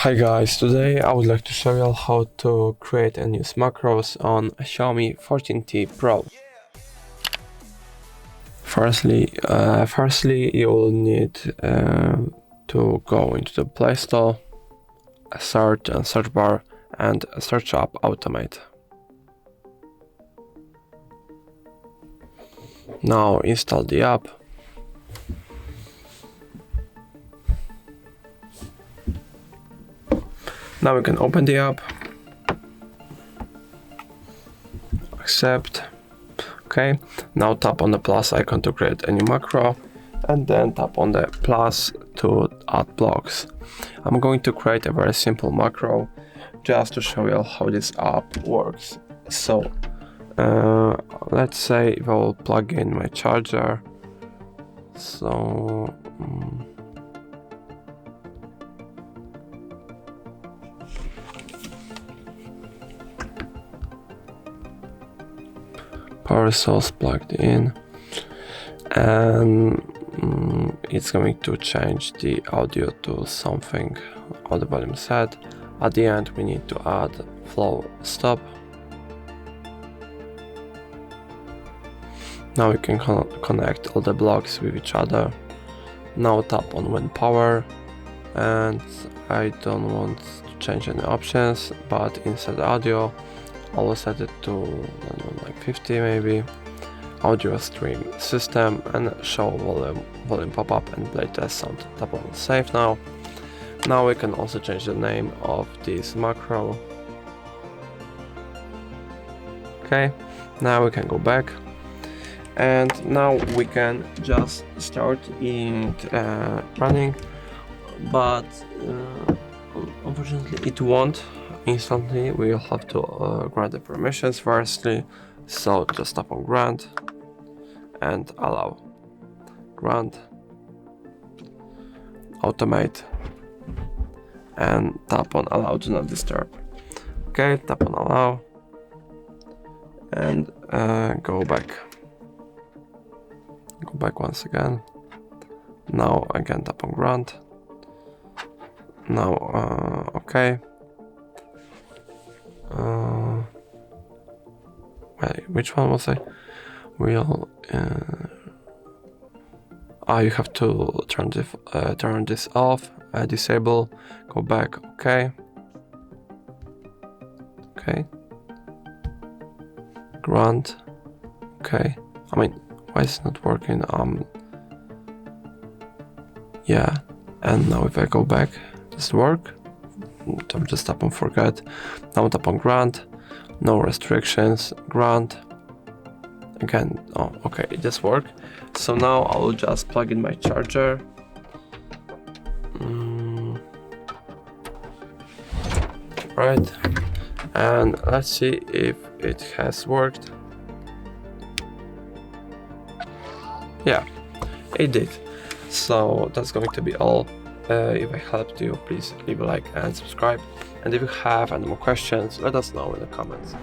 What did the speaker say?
Hi guys, today I would like to show you how to create and use macros on XIAOMI 14T Pro. Firstly, you will need to go into the Play Store, search bar, and search up Automate. Now install the app. Now we can open the app, accept, okay. Now tap on the plus icon to create a new macro, and then tap on the plus to add blocks. I'm going to create a very simple macro just to show you how this app works. So let's say if I will plug in my charger, so power source plugged in, and it's going to change the audio to something, all the volume set. At the end we need to add flow stop. Now we can connect all the blocks with each other. Now tap on when power, and I don't want to change any options, but inside audio I will set it to, I don't know, like 50 maybe. Audio stream system, and show volume pop-up and play test sound. Tap on save now. Now we can also change the name of this macro. Okay, now we can go back, and now we can just start it running, but unfortunately it won't instantly. We'll have to grant the permissions firstly, so just tap on grant and allow. Grant, automate, and tap on allow do not disturb. Okay, tap on allow, and go back once again. Now again tap on grant. Now okay. Wait, which one was I? We'll you have to turn this off, disable, go back, okay, grant, okay. I mean, why is it not working? Yeah, and now if I go back, does it work? Don't just tap on forget. Now tap on grant, no restrictions, grant. Again, oh, okay, it just worked. So now I will just plug in my charger. Right, and let's see if it has worked. Yeah, it did. So that's going to be all. If I helped you, please leave a like and subscribe. And if you have any more questions, let us know in the comments.